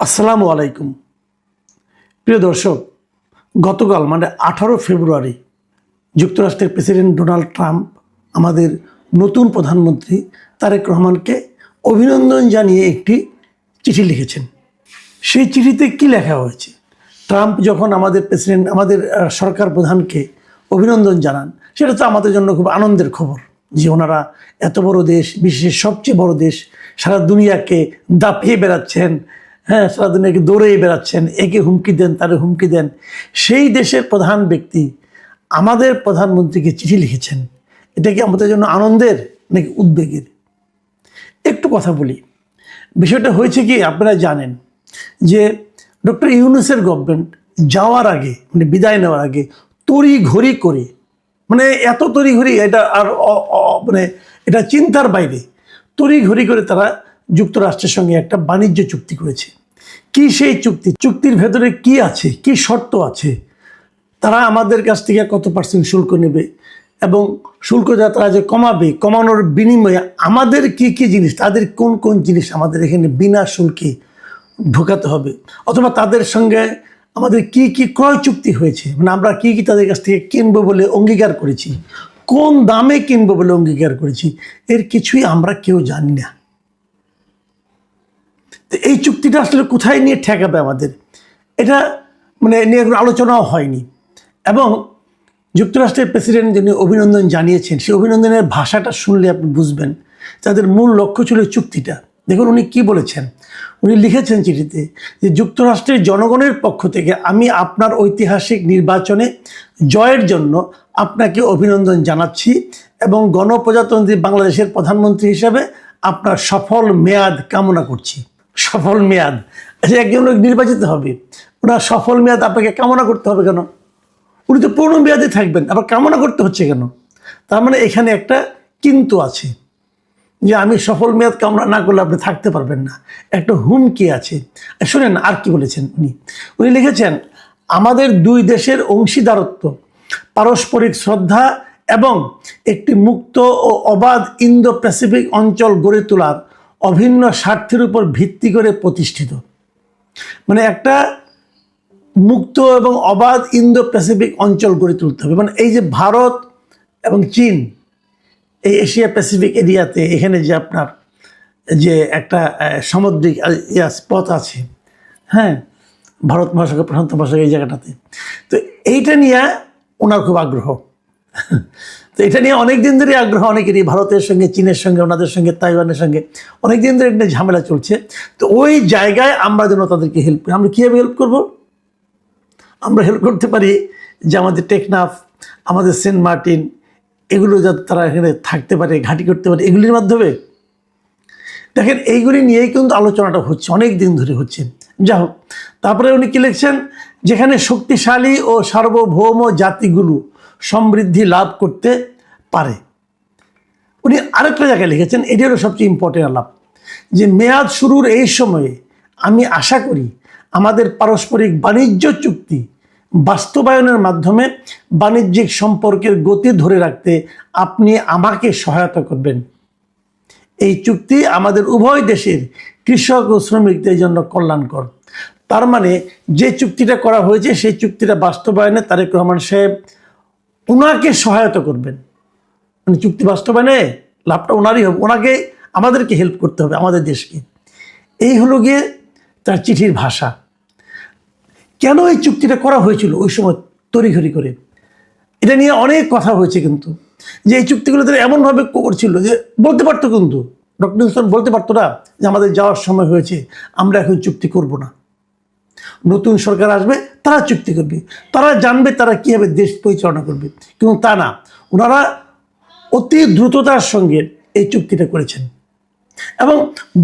আসসালামু আলাইকুম। প্রিয় দর্শক, গতকাল 18 ফেব্রুয়ারি যুক্তরাষ্ট্রের প্রেসিডেন্ট ডোনাল্ড ট্রাম্প আমাদের নতুন প্রধানমন্ত্রী তারেক রহমানকে অভিনন্দন জানিয়ে একটি চিঠি লিখেছেন। সেই চিঠিতে কি লেখা হয়েছে? ট্রাম্প যখন আমাদের সরকার প্রধানকে অভিনন্দন জানান, সেটা তো আমাদের জন্য খুব আনন্দের খবর যে ওনারা এত বড় দেশ, বিশ্বের সবচেয়ে বড় দেশ, সারা দুনিয়াকে দাপিয়ে বেড়াচ্ছেন। হ্যাঁ, সারা দুনিয়াকে দৌড়ে বেড়াচ্ছেন, একে হুমকি দেন, তারে হুমকি দেন। সেই দেশের প্রধান ব্যক্তি আমাদের প্রধানমন্ত্রীকে চিঠি লিখেছেন। এটা কি আমাদের জন্য আনন্দের নাকি উদ্বেগের? একটু কথা বলি। বিষয়টা হয়েছে কি, আপনারা জানেন যে ডক্টর ইউনূসের গভর্নমেন্ট যাওয়ার আগে, বিদায় নেওয়ার আগে তড়িঘড়ি করে, এত তড়িঘড়ি, এটা আর এটা চিন্তার বাইরে, তড়িঘড়ি করে তারা যুক্তরাষ্ট্রের সঙ্গে একটা বাণিজ্য চুক্তি করেছে। কি সেই চুক্তির ভেতরে কি আছে, কি শর্ত আছে, তারা আমাদের কাছ থেকে কত % শুল্ক নেবে এবং শুল্ক যা তারা যে কমাবে, কমানোর বিনিময়ে আমাদের কি কি জিনিস, তাদের কোন কোন জিনিস আমাদের এখানে বিনা শুল্কে ঢোকাতে হবে, অথবা তাদের সঙ্গে আমাদের কি কি ক্রয় চুক্তি হয়েছে, আমরা কি কি তাদের কাছ থেকে কিনবো বলে অঙ্গীকার করেছি, কোন দামে কিনবো বলে অঙ্গীকার করেছি, এর কিছুই আমরা কেউ জানি না। তো এই চুক্তিটা আসলে কোথায় নিয়ে ঠেকাবে আমাদের, এটা নিয়ে কোনো আলোচনাও হয়নি। এবং যুক্তরাষ্ট্রের প্রেসিডেন্ট যিনি অভিনন্দন জানিয়েছেন, সেই অভিনন্দনের ভাষাটা শুনলে আপনি বুঝবেন তাদের মূল লক্ষ্য ছিল চুক্তিটা। দেখুন উনি কি বলেছেন। উনি লিখেছেন চিঠিতে যে যুক্তরাষ্ট্রের জনগণের পক্ষ থেকে আমি আপনার ঐতিহাসিক নির্বাচনে জয়ের জন্য আপনাকে অভিনন্দন জানাচ্ছি এবং গণপ্রজাতন্ত্রী বাংলাদেশের প্রধানমন্ত্রী হিসাবে আপনার সফল মেয়াদ কামনা করছি। সফল মেয়াদ, আচ্ছা, একজন লোক নির্বাচিত হবে, ওনার সফল মেয়াদ আপনাকে কামনা করতে হবে কেন? উনি তো পূর্ণ মেয়াদে থাকবেন, আবার কামনা করতে হচ্ছে কেন? তার এখানে একটা কিন্তু আছে যে আমি সফল মেয়াদ কামনা না করলে আপনি থাকতে পারবেন না, একটা হুমকি আছে। শুনেন আর কি বলেছেন উনি লিখেছেন, আমাদের দুই দেশের অংশীদারত্ব, পারস্পরিক শ্রদ্ধা এবং একটি মুক্ত ও অবাধ ইন্দো প্যাসিফিক অঞ্চল গড়ে তোলার অভিন্ন স্বার্থের উপর ভিত্তি করে প্রতিষ্ঠিত। একটা মুক্ত এবং অবাধ ইন্দো প্যাসিফিক অঞ্চল গড়ে তুলতে হবে। এই যে ভারত এবং চীন, এই এশিয়া প্যাসিফিক এরিয়াতে, এখানে যে আপনার যে একটা সামুদ্রিক পথ আছে, হ্যাঁ, ভারত মহাসাগর, প্রশান্ত মহাসাগর, এই জায়গাটাতে, তো এইটা নিয়ে ওনার খুব আগ্রহ। তো এটা নিয়ে অনেক দিন ধরে আগ্রহ অনেকেরই, ভারতের সঙ্গে, চীনের সঙ্গে, ওনাদের সঙ্গে, তাইওয়ানের সঙ্গে অনেক দিন ধরে একটা ঝামেলা চলছে। তো ওই জায়গায় আমরা যেন তাদেরকে হেল্প করি। আমরা কীভাবে হেল্প করব? আমরা হেল্প করতে পারি যে আমাদের টেকনাফ, আমাদের সেন্ট মার্টিন, এগুলো যাতে তারা এখানে থাকতে পারে, ঘাঁটি করতে পারে, এগুলির মাধ্যমে। দেখেন, এইগুলি নিয়েই কিন্তু আলোচনাটা হচ্ছে, অনেক দিন ধরে হচ্ছে। যা হোক, তারপরে উনি কি লিখছেন, যেখানে শক্তিশালী ও সার্বভৌম জাতিগুলো সমৃদ্ধি লাভ করতে পারে। উনি আরেকটা জায়গায় লিখেছেন, এটি হলো সবচেয়ে ইম্পর্টেন্ট আলাপ, যে মেয়াদ শুরুর এই সময়ে আমি আশা করি আমাদের পারস্পরিক বাণিজ্য চুক্তি বাস্তবায়নের মাধ্যমে বাণিজ্যিক সম্পর্কের গতি ধরে রাখতে আপনি আমাকে সহায়তা করবেন। এই চুক্তি আমাদের উভয় দেশের কৃষক ও শ্রমিকদের জন্য কল্যাণকর। তার যে চুক্তিটা করা হয়েছে, সেই চুক্তিটা বাস্তবায়নে তারেক রহমান সাহেব ওনাকে সহায়তা করবেন। চুক্তি বাস্তবায়নে লাভটা ওনারই হবে, ওনাকে, আমাদেরকে হেল্প করতে হবে, আমাদের দেশকে। এই হলো গিয়ে তার চিঠির ভাষা। কেন এই চুক্তিটা করা হয়েছিল ওই সময় তড়িঘড়ি করে, এটা নিয়ে অনেক কথা হয়েছে। কিন্তু যে এই চুক্তিগুলো তারা এমনভাবে করছিল যে বলতে পারতো, কিন্তু ডক্টর ইউনূস বলতে পারতো না যে আমাদের যাওয়ার সময় হয়েছে, আমরা এখন চুক্তি করব না, নতুন সরকার আসবে, তারা চুক্তি করবে, তারা জানবে তারা কীভাবে দেশ পরিচালনা করবে। কিন্তু তা না, ওনারা অতি দ্রুততার সঙ্গে এই চুক্তিটা করেছেন। এবং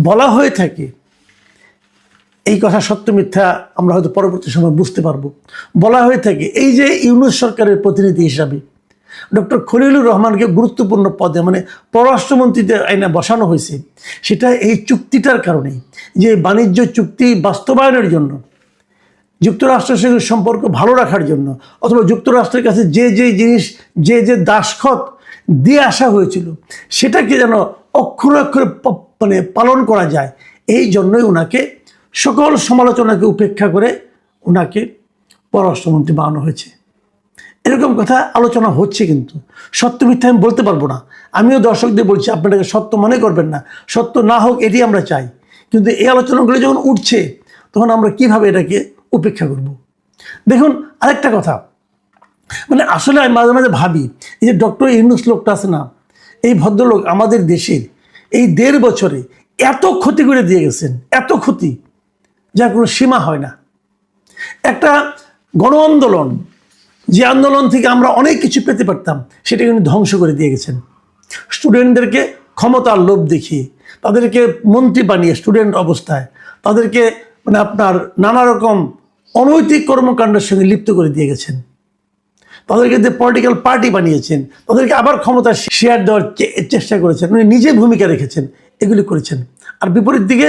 বলা হয়ে থাকে, এই কথা সত্য মিথ্যা আমরা হয়তো পরবর্তী সময় বুঝতে পারবো, বলা হয়ে থাকে এই যে ইউনূস সরকারের প্রতিনিধি হিসাবে ডক্টর খলিলুর রহমানকে গুরুত্বপূর্ণ পদে, পররাষ্ট্রমন্ত্রীতে আইনে বসানো হয়েছে, সেটা এই চুক্তিটার কারণেই। যে বাণিজ্য চুক্তি বাস্তবায়নের জন্য, যুক্তরাষ্ট্রের সঙ্গে সম্পর্ক ভালো রাখার জন্য, অথবা যুক্তরাষ্ট্রের কাছে যে যে জিনিস, যে যে দাসখত দিয়ে আসা হয়েছিল, সেটাকে যেন অক্ষরে অক্ষরে পালন করা যায়, এই জন্যই ওনাকে সকল সমালোচনাকে উপেক্ষা করে ওনাকে পররাষ্ট্রমন্ত্রী বানানো হয়েছে। এরকম কথা আলোচনা হচ্ছে, কিন্তু সত্য মিথ্যা আমি বলতে পারবো না। আমিও দর্শকদের বলছি, আপনাদেরকে সত্য মনে করবেন না, সত্য না হোক এটি আমরা চাই, কিন্তু এই আলোচনাগুলো যখন উঠছে তখন আমরা কিভাবে এটাকে উপেক্ষা করব। দেখুন, আরেকটা কথা, মানে আসলে আমি মাঝে মাঝে ভাবি, এই যে ডক্টর ইউনূস লোকটা আছে না, এই ভদ্রলোক আমাদের দেশের এই 1.5 বছরে এত ক্ষতি করে দিয়ে গেছেন, এত ক্ষতি যার কোনো সীমা হয় না। একটা গণ আন্দোলন, যে আন্দোলন থেকে আমরা অনেক কিছু পেতে পারতাম, সেটা কিন্তু ধ্বংস করে দিয়ে গেছেন। স্টুডেন্টদেরকে ক্ষমতার লোভ দেখিয়ে, তাদেরকে মন্ত্রী বানিয়ে স্টুডেন্ট অবস্থায় তাদেরকে মানে আপনার নানা রকম অনৈতিক কর্মকাণ্ডের সঙ্গে লিপ্ত করে দিয়ে গেছেন। তাদেরকে যে পলিটিক্যাল পার্টি বানিয়েছেন, তাদেরকে আবার ক্ষমতা শেয়ার দেওয়ার চেষ্টা করেছেন, উনি নিজে ভূমিকা রেখেছেন, এগুলি করেছেন। আর বিপরীত দিকে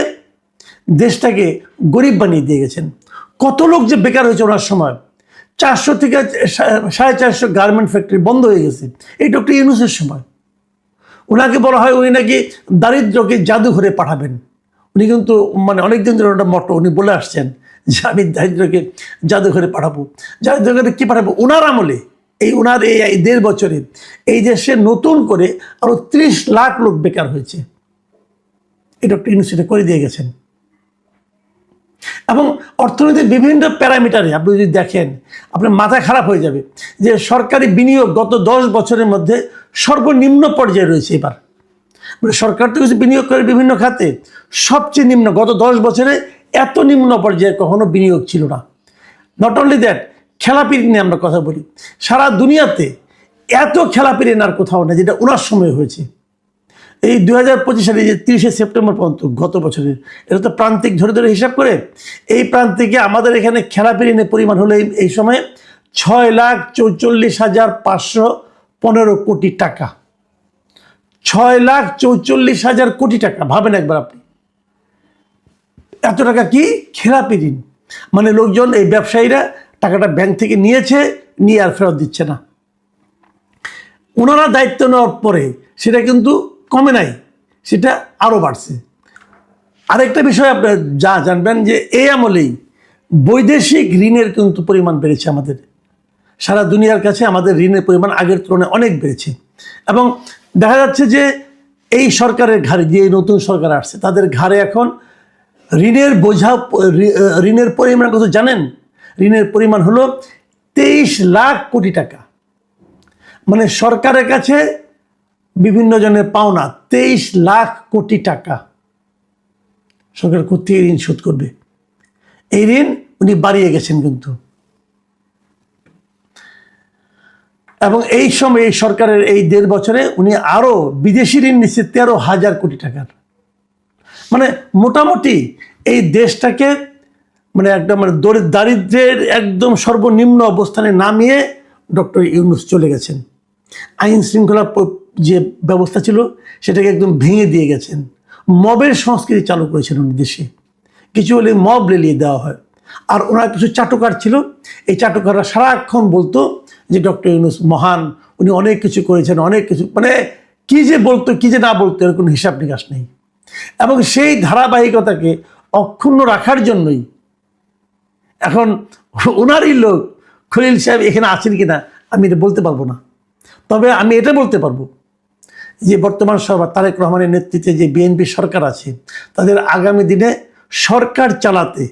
দেশটাকে গরিব বানিয়ে দিয়ে গেছেন। কত লোক যে বেকার হয়েছে ওনার সময়, 400 থেকে 450 গার্মেন্ট ফ্যাক্টরি বন্ধ হয়ে গেছে এই ডক্টর ইউনূসের সময়। ওনাকে বলা হয় উনি নাকি দারিদ্রকে জাদুঘরে পাঠাবেন। উনি কিন্তু মানে অনেকদিন ধরে ওটা মটো উনি বলে আসছেন যে আমি দারিদ্রকে জাদুঘরে পাঠাবো। জাদুঘরে কী পাঠাবো? ওনার আমলে, ওনার এই 1.5 বছরে এই দেশে নতুন করে আরও 30 লাখ লোক বেকার হয়েছে। এই ডক্টর ইউনূস এটা করে দিয়ে গেছেন। এবং অর্থনীতির বিভিন্ন প্যারামিটারে আপনি যদি দেখেন, আপনার মাথা খারাপ হয়ে যাবে যে সরকারি বিনিয়োগ গত 10 বছরের মধ্যে সর্বনিম্ন পর্যায়ে রয়েছে। এবার মানে সরকার তো কিছু বিনিয়োগ করে বিভিন্ন খাতে, সবচেয়ে নিম্ন, গত 10 বছরে এত নিম্ন পর্যায়ে কখনো বিনিয়োগ ছিল না। নট অনলি দ্যাট, খেলাপিরি নিয়ে আমরা কথা বলি, সারা দুনিয়াতে এত খেলাপিরি আর কোথাও না যেটা ওনার সময় হয়েছে। এই 2025 সালে যে 30শে সেপ্টেম্বর পর্যন্ত গত বছরের, এটা তো প্রান্তিক ধরে ধরে হিসাব করে, এই প্রান্তিকে আমাদের এখানে খেলাপি ঋণের পরিমাণ হলো এই সময়ে 6,44,515 কোটি টাকা। 6,44,000 কোটি টাকা, ভাবেন একবার আপনি, এত টাকা কি খেলাপি ঋণ। মানে লোকজন, এই ব্যবসায়ীরা টাকাটা ব্যাংক থেকে নিয়েছে, নিয়ে আর ফেরত দিচ্ছে না। ওনারা দায়িত্ব নেওয়ার পরে সেটা কিন্তু কমে নাই, সেটা আরও বাড়ছে। আরেকটা বিষয় আপনারা যা জানবেন যে এই আমলেই বৈদেশিক ঋণের কিন্তু পরিমাণ বেড়েছে। আমাদের সারা দুনিয়ার কাছে আমাদের ঋণের পরিমাণ আগের তুলনায় অনেক বেড়েছে। এবং দেখা যাচ্ছে যে এই সরকারের ঘাড়ে, যে নতুন সরকার আসছে, তাদের ঘাড়ে এখন ঋণের বোঝা, ঋণের পরিমাণ কত জানেন? ঋণের পরিমাণ হলো 23 লাখ কোটি টাকা। মানে সরকারের কাছে বিভিন্ন জনের পাওনা 23 লাখ কোটি টাকা। সরকার কোথায় ঋণ শোধ করবে? এই ঋণ উনি বাড়িয়ে গেছেন কিন্তু। এবং এই সময় এই সরকারের এই 1.5 বছরে উনি আরো বিদেশি ঋণ নিচ্ছে 13,000 কোটি টাকার। মানে মোটামুটি এই দেশটাকে মানে একদম মানে দারিদ্র্যের একদম সর্বনিম্ন অবস্থানে নামিয়ে ডক্টর ইউনূস চলে গেছেন। আইন শৃঙ্খলা যে ব্যবস্থা ছিল সেটাকে একদম ভেঙে দিয়ে গেছেন। মবের সংস্কৃতি চালু করেছেন উনি দেশে। কিছু হলে মব লেলিয়ে দেওয়া হয়। আর ওনার কিছু চাটুকার ছিল, এই চাটুকাররা সারাক্ষণ বলতো যে ডক্টর ইউনূস মহান, উনি অনেক কিছু করেছেন, অনেক কিছু, মানে কি যে বলতো কি যে না বলতো এর কোনো হিসাব নিকাশ নেই। এবং সেই ধারাবাহিকতাকে অক্ষুণ্ণ রাখার জন্যই এখন ওনারই লোক খলিল সাহেব এখানে আছেন কিনা আমি এটা বলতে পারবো না। তবে আমি এটা বলতে পারবো যে বর্তমান সরকার তারেক রহমানের নেতৃত্বে যে বিএনপি সরকার আছে, তাদের আগামী দিনে সরকার চালাতে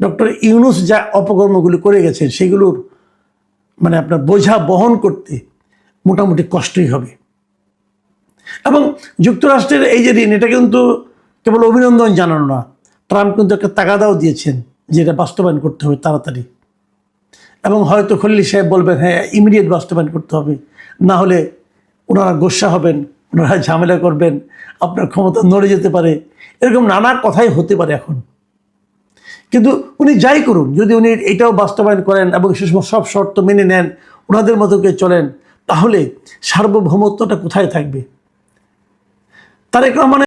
ডক্টর ইউনূস যা অপকর্মগুলি করে গেছেন সেগুলোর মানে আপনার বোঝা বহন করতে মোটামুটি কষ্টই হবে। এবং যুক্তরাষ্ট্রের এই যে ঋণ, এটা কিন্তু কেবল অভিনন্দন জানানো না, ট্রাম্প কিন্তু একটা তাগাদাও দিয়েছেন যে এটা বাস্তবায়ন করতে হবে তাড়াতাড়ি। এবং হয়তো খলিল সাহেব বলবেন হ্যাঁ ইমিডিয়েট বাস্তবায়ন করতে হবে, না হলে ওনারা গোস্বা হবেন, ওনারা ঝামেলা করবেন, আপনার ক্ষমতা নড়ে যেতে পারে, এরকম নানা কথাই হতে পারে এখন। কিন্তু উনি যাই করুন, যদি উনি এটাও বাস্তবায়ন করেন এবং সব শর্ত মেনে নেন, ওনাদের মতো করে চলেন, তাহলে সার্বভৌমত্বটা কোথায় থাকবে? তারেক রহমান